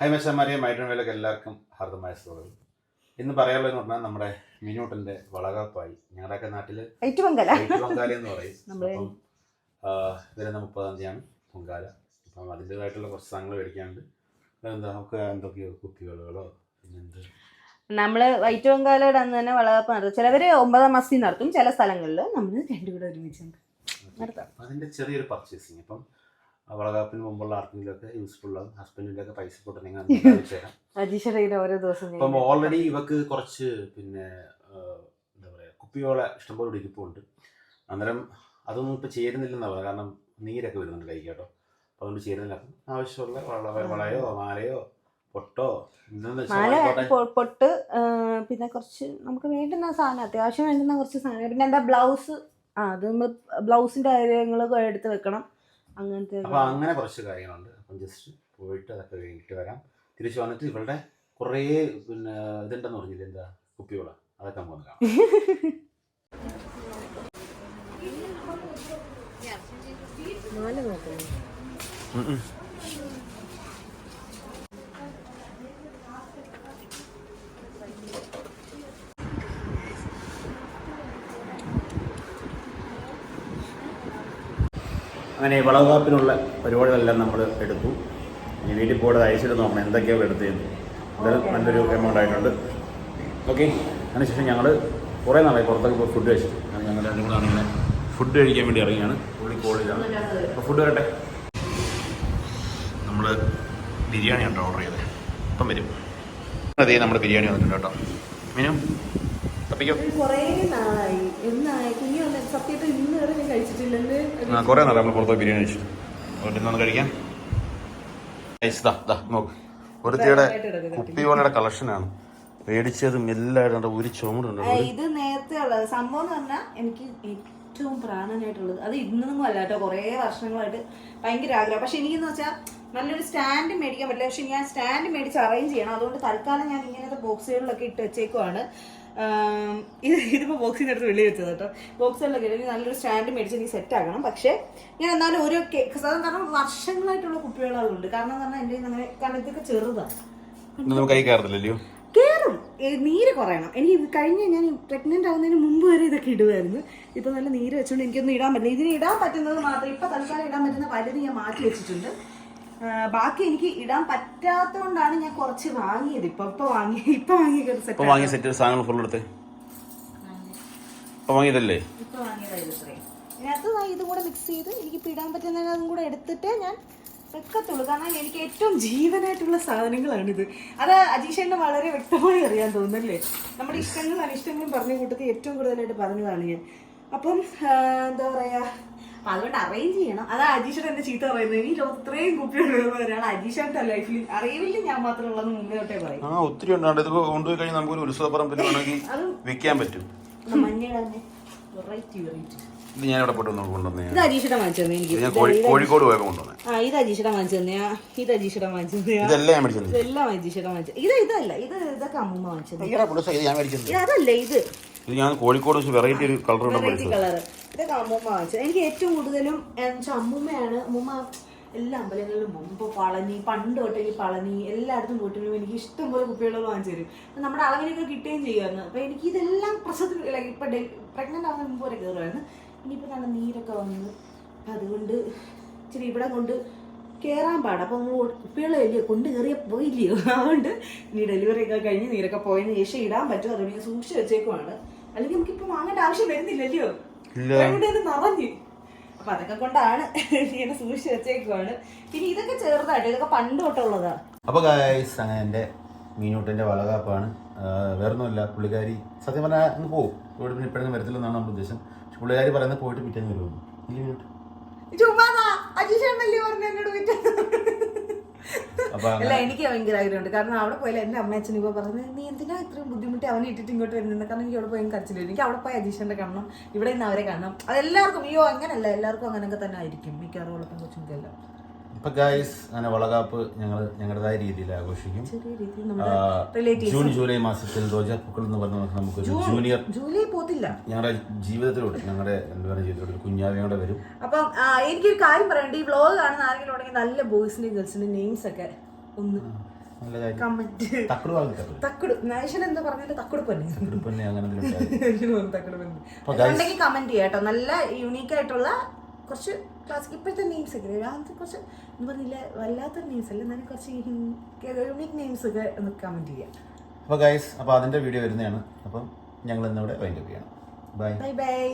Hi മച്ചാന്മാരെ, മൈഡ്രോണിലേക്ക് എല്ലാവർക്കും ഹാർദമായ സ്വാഗതം. ഇന്ന് പറയാനുള്ളതെന്ന് പറഞ്ഞാൽ നമ്മുടെ മിനൂട്ടൻ്റെ വളകാപ്പായി. ഞങ്ങളുടെയൊക്കെ നാട്ടിൽ പൊങ്കാല എന്ന് പറയും. അപ്പം വരുന്ന 30-ാം തീയതിയാണ് പൊങ്കാല. അപ്പം അതിൻ്റെതായിട്ടുള്ള കുറച്ച് സാധനങ്ങൾ മേടിക്കാനുണ്ട്. എന്താ നമുക്ക് എന്തൊക്കെയോ കുപ്പികളോ പിന്നെന്ത് നമ്മൾ വൈറ്റ് പൊങ്കാലയുടെ അന്ന് തന്നെ വളകാപ്പ് നടത്തും. ചിലവർ 9-ാം മാസത്തിൽ നടത്തും, ചില സ്ഥലങ്ങളിൽ നമ്മൾ രണ്ടും കൂടെ ഒരുമിച്ച് നടത്താം. അതിൻ്റെ ചെറിയൊരു പർച്ചേസിങ്. അപ്പം വളകാപ്പിന് മുമ്പുള്ള ആർക്കെങ്കിലുമൊക്കെ യൂസ്ഫുള്ളാകും. ഹസ്ബൻഡിൻ്റെ ഒക്കെ പൈസ പോട്ടുണ്ടെങ്കിൽ ഓരോ ദിവസം അപ്പം ഓൾറെഡി ഇവക്ക് കുറച്ച് പിന്നെ എന്താ പറയുക കുപ്പിയോളെ ഇഷ്ടംപോലെ ഇരിപ്പുണ്ട്. അന്നേരം അതൊന്നും ഇപ്പം ചേരുന്നില്ലെന്നാണ് പറയുക. കാരണം നീരൊക്കെ വരുന്നുണ്ട് കൈ കേട്ടോ. അപ്പം അതുകൊണ്ട് ചേരുന്നില്ല. അപ്പം ആവശ്യമുള്ള വളയോ മാലയോ പൊട്ടോ പൊട്ട്, പിന്നെ കുറച്ച് നമുക്ക് വേണ്ടുന്ന സാധനം, അത്യാവശ്യം വേണ്ടുന്ന കുറച്ച് സാധനം. പിന്നെ എന്താ ബ്ലൗസ്, അത് നമ്മൾ ബ്ലൗസിൻ്റെ കാര്യങ്ങൾ എടുത്ത് വെക്കണം. അങ്ങനത്തെ അപ്പം അങ്ങനെ കുറച്ച് കാര്യങ്ങളുണ്ട്. അപ്പം ജസ്റ്റ് പോയിട്ട് അതൊക്കെ കഴിഞ്ഞിട്ട് വരാം. തിരിച്ചു വന്നിട്ട് ഇവളുടെ കുറേ പിന്നെ ഇതുണ്ടെന്ന് പറഞ്ഞില്ല, എന്താ കുപ്പിയോള, അതൊക്കെ നമുക്ക് കാണാം. അങ്ങനെ വളകാപ്പിനുള്ള പരിപാടികളെല്ലാം നമ്മൾ എടുത്തു. ഇനി വീട്ടിൽ പോയിട്ട് അയച്ചിട്ട് നോക്കണം എന്തൊക്കെയാണ് എടുത്തതെന്ന്. എന്തായാലും നല്ലൊരു എമൗണ്ട് ആയിട്ടുണ്ട്. ഓക്കെ, അതിനുശേഷം ഞങ്ങൾ കുറേ നാളായി പുറത്തൊക്കെ പോയി ഫുഡ് കഴിച്ചിട്ട്. ഞങ്ങൾ രണ്ടും കൂടെ ആണെങ്കിൽ ഫുഡ് കഴിക്കാൻ വേണ്ടി ഇറങ്ങിയാണ്. കോഴിക്കോടിലാണ്. അപ്പോൾ ഫുഡ് വരട്ടെ. നമ്മൾ ബിരിയാണി ഉണ്ടോ ഓർഡർ ചെയ്തത്, ഇപ്പം വരും. അതേ നമ്മുടെ ബിരിയാണി വന്നിട്ടുണ്ട് കേട്ടോ. മീനു തപ്പിക്കോ. കുറേ നാളായി സത്യത്തിൽ ഇന്ന് വരെ ഞാൻ കഴിച്ചിട്ടില്ലല്ലേ. കുറേ നാളെ നമ്മൾ പുറത്ത് ബിരിയാണി കഴിച്ചിട്ട്. അതുകൊണ്ട് ഇന്നൊന്ന് കഴിക്കാം. നോക്ക്, ഒരുത്തിയുടെ കുപ്പിയോളയുടെ കളക്ഷനാണ് മേടിച്ചതും എല്ലാവരും ഒരു ചുമടുണ്ട്. ഇത് നേരത്തെ ഉള്ളത് സംഭവം എന്ന് പറഞ്ഞാൽ എനിക്ക് ഏറ്റവും പ്രാണനായിട്ടുള്ളത് അത് ഇന്നൊന്നും അല്ല കേട്ടോ. കുറേ വർഷങ്ങളായിട്ട് ഭയങ്കര ആഗ്രഹം. പക്ഷെ എനിക്കെന്ന് വെച്ചാൽ നല്ലൊരു സ്റ്റാൻഡ് മേടിക്കാൻ പറ്റില്ല. പക്ഷെ ഞാൻ സ്റ്റാൻഡ് മേടിച്ച് അറേഞ്ച് ചെയ്യണം. അതുകൊണ്ട് തൽക്കാലം ഞാൻ ഇങ്ങനത്തെ ബോക്സുകളിലൊക്കെ ഇട്ട് വെച്ചേക്കുവാണ്. ഇതിപ്പോൾ ബോക്സിൻ്റെ അടുത്ത് വെളി വെച്ചത് കേട്ടോ. ബോക്സുകളിലൊക്കെ ഇട്ട് നല്ലൊരു സ്റ്റാൻഡ് മേടിച്ച് എനിക്ക് സെറ്റ് ആക്കണം. പക്ഷേ ഞാൻ എന്നാലും ഓരോ കാരണം വർഷങ്ങളായിട്ടുള്ള കുപ്പികളുണ്ട്. കാരണം എന്ന് പറഞ്ഞാൽ എൻ്റെ അങ്ങനെ കാരണം ഇതൊക്കെ ചെറുതാണ്, കയറും, നീര് കുറയണം. എനിക്ക് കഴിഞ്ഞ ഞാൻ പ്രഗ്നന്റ് ആവുന്നതിന് മുമ്പ് വരെ ഇതൊക്കെ ഇടുമായിരുന്നു. ഇപ്പൊ നല്ല നീര് വെച്ചുകൊണ്ട് എനിക്കൊന്നും ഇടാൻ പറ്റില്ല. ഇതിന് ഇടാൻ പറ്റുന്നത് മാത്രം ഇപ്പൊ തൽക്കാലം ഇടാൻ പറ്റുന്ന പലത് ഞാൻ മാറ്റി വെച്ചിട്ടുണ്ട്. ബാക്കി എനിക്ക് ഇടാൻ പറ്റാത്തതുകൊണ്ടാണ് ഞാൻ കുറച്ച് വാങ്ങിയത്. ഇപ്പൊ വാങ്ങിയത് ഇതിനകത്ത് ഇതും കൂടെ മിക്സ് ചെയ്ത് എനിക്കിപ്പോൾ ഇടാൻ പറ്റുന്നതിന് അതും കൂടെ എടുത്തിട്ട് ഞാൻ വെക്കത്തുള്ളൂ. കാരണം എനിക്ക് ഏറ്റവും ജീവനായിട്ടുള്ള സാധനങ്ങളാണിത്. അത് അജീഷേട്ടന് വളരെ വ്യക്തമായി അറിയാൻ തോന്നുന്നല്ലേ. നമ്മുടെ ഇഷ്ടങ്ങളും അനിഷ്ടങ്ങളും പറഞ്ഞ കൂട്ടത്തിൽ ഏറ്റവും കൂടുതലായിട്ട് പറഞ്ഞതാണ് ഞാൻ. അപ്പം എന്താ പറയാ, അപ്പം അതുകൊണ്ട് അറേഞ്ച് ചെയ്യണം. അതാ അജീഷേട്ടൻ എന്റെ ചീത്ത പറയുന്നത്. ഈ ലോകത്ത് ഇത്രയും കുപ്പികളുള്ള ഒരാൾ അജീഷേട്ടൻ്റെ ലൈഫിൽ അറിയില്ല ഞാൻ മാത്രമേ ഉള്ളതെന്ന് മുമ്പേ തൊട്ടേ പറയും. ഒത്തിരി കൊണ്ടുപോയി കഴിഞ്ഞാൽ നമുക്ക് ഉത്സവപ്പറമ്പിൽ വിൽക്കാൻ പറ്റും. മഞ്ഞയുടെ തന്നെ വെറൈറ്റി വെറൈറ്റി ഞാൻ ഇവിടെ പോയിട്ട് കൊണ്ടുവന്നേ. ഇത് അജീഷേട്ടൻ വാങ്ങിച്ചു തന്നെ എനിക്ക്. കോഴിക്കോട് പോയപ്പോൾ കൊണ്ടുവന്നേ. ഇത് അജീഷേട്ടൻ വാങ്ങിച്ചു തന്നെയാ. ഇത് അജീഷേട്ടൻ വാങ്ങിച്ചു തന്നെയാ. ഇതെല്ലാം അജീഷേട്ടൻ വാങ്ങിച്ചു. ഇതല്ല, ഇതൊക്കെ അമ്മൂമ്മ വാങ്ങിച്ചത്. അതല്ല, ഇത് ഞാൻ കോഴിക്കോട് വെറൈറ്റി ഒരു കളർ ഇതൊക്കെ അമ്മൂമ്മ വാങ്ങിച്ചത്. എനിക്ക് ഏറ്റവും കൂടുതലും അമ്മൂമ്മയാണ്. അമ്മൂമ്മ എല്ലാ അമ്പലങ്ങളിലും മുമ്പ് പളനി, പണ്ട് തൊട്ടേ പളനി എല്ലായിടത്തും പോയിട്ടും എനിക്ക് ഇഷ്ടം പോലെ കുപ്പികൾ വാങ്ങിച്ചു തരും. നമ്മുടെ അളവിനൊക്കെ കിട്ടുകയും ചെയ്യുമായിരുന്നു. അപ്പൊ എനിക്ക് ഇതെല്ലാം പ്രസവത്തിൽ ഇപ്പൊ പ്രഗ്നന്റ് ആവുന്നതിന് മുമ്പ് വരെ കയറുമായിരുന്നു. ഇനിയിപ്പോൾ നല്ല നീരൊക്കെ വന്നു. അതുകൊണ്ട് ഇച്ചിരി ഇവിടെ കൊണ്ട് കയറാൻ പാടാം. അപ്പോൾ നമ്മൾ കുപ്പികളല്ലേ കൊണ്ട് കയറിയ പോയില്ലയോ. അതുകൊണ്ട് ഇനി ഡെലിവറി ഒക്കെ കഴിഞ്ഞ് നീരൊക്കെ പോയതിന് ശേഷം ഇടാൻ പറ്റും. അതുകൊണ്ട് സൂക്ഷിച്ച് വെച്ചേക്കുവാണ്. അല്ലെങ്കിൽ നമുക്കിപ്പോൾ വാങ്ങേണ്ട ആവശ്യം വരുന്നില്ലല്ലോ, നിറഞ്ഞ്. അപ്പൊ അതൊക്കെ കൊണ്ടാണ് ഇങ്ങനെ സൂക്ഷിച്ച് വെച്ചേക്കുവാണ്. പിന്നെ ഇതൊക്കെ ചെറുതായിട്ട്, ഇതൊക്കെ പണ്ട് തൊട്ടുള്ളതാ. അപ്പോൾ ഗായ്സ്, അങ്ങനെ എൻ്റെ മീനൂട്ടിൻ്റെ വളകാപ്പാണ്. വേറൊന്നുമില്ല, പുള്ളിക്കാരി സത്യം പറഞ്ഞാൽ അങ്ങ് പോകും. ഇവിടെ പിന്നെ ഇപ്പോഴൊന്നും വരത്തില്ലെന്നാണ് നമ്മുടെ ഉദ്ദേശം. പക്ഷെ പുള്ളിക്കാരി പറയുന്നത് പോയിട്ട് പിറ്റേന്ന് വരുള്ളൂ. അല്ല, എനിക്ക് ഭയങ്കര ആഗ്രഹമുണ്ട്. കാരണം അവിടെ പോയാലും എൻ്റെ അമ്മയച്ഛനും ഇപ്പോൾ പറഞ്ഞത് നീ എന്തിനാ ഇത്രയും ബുദ്ധിമുട്ടി അവനെ ഇട്ടിട്ട് ഇങ്ങോട്ട് വരുന്നത്. കാരണം എനിക്ക് അവിടെ പോയി കരച്ചില്ല. എനിക്ക് അവിടെ പോയി അജീഷന്റെ കാണണം, ഇവിടെ നിന്ന് അവരെ കാണണം. അതെല്ലാവർക്കും അങ്ങനല്ല, എല്ലാവർക്കും അങ്ങനെയൊക്കെ തന്നെ ആയിരിക്കും മിക്കവാറും ഉള്ളപ്പം കൊച്ചുങ്ങൾക്കെല്ലാം. ഇപ്പൊ ഗായ്സ്, അങ്ങനെ വളകാപ്പ് ഞങ്ങൾ ഞങ്ങളുടേതായ രീതിയിൽ ആഘോഷിക്കും. ജൂൺ ജൂലൈ മാസത്തിൽ റോജാപ്പൂക്കൾ എന്ന് പറഞ്ഞ നമുക്ക് ജൂനിയർ ജൂലൈ പോത്തില്ല ഞങ്ങളുടെ ജീവിതത്തിലൂടെ, ഞങ്ങളുടെ എന്താ ജീവിതത്തിലൂടെ കുഞ്ഞാവയോടെ വരും. അപ്പം എനിക്കൊരു കാര്യം പറയണ്ട. ഈ വ്ളോഗ് കാണുന്ന ആരെങ്കിലും ഉണ്ടെങ്കിൽ നല്ല ബോയ്സിന്റെയും ഗേൾസിന്റെയും നെയിംസ് ഒക്കെ ഒന്ന് നല്ല കാര്യം. കമന്റ് തക്കുടു വാങ്ങിട്ടത് തക്കുടു നായിഷൻ എന്താ പറഞ്ഞത് തക്കുടു പൊന്നെ തക്കുടുപ്പന്നെ അങ്ങനെ തക്കുടു പൊന്നെ ഉണ്ടെങ്കിൽ കമന്റ് ചെയ്യാം കേട്ടോ. നല്ല യൂണീക്ക് ആയിട്ടുള്ള കുറച്ച് ക്ലാസിക് ഇപ്പോഴത്തെ നെയിംസ് ഒക്കെ അത് കുറച്ച് എന്ന് പറഞ്ഞില്ല വല്ലാത്ത നെയിംസ് അല്ല, എന്നാലും കുറച്ച് യൂണീക്ക് നെയിംസ് ഒക്കെ ഒന്ന് കമന്റ് ചെയ്യാം. അപ്പോൾ ഗൈസ്, അപ്പോൾ അതിൻ്റെ വീഡിയോ വരുന്നതാണ്. അപ്പം ഞങ്ങൾ ഇന്നിവിടെ വൈൻഡപ്പ് ചെയ്യണം. Bye bye bye.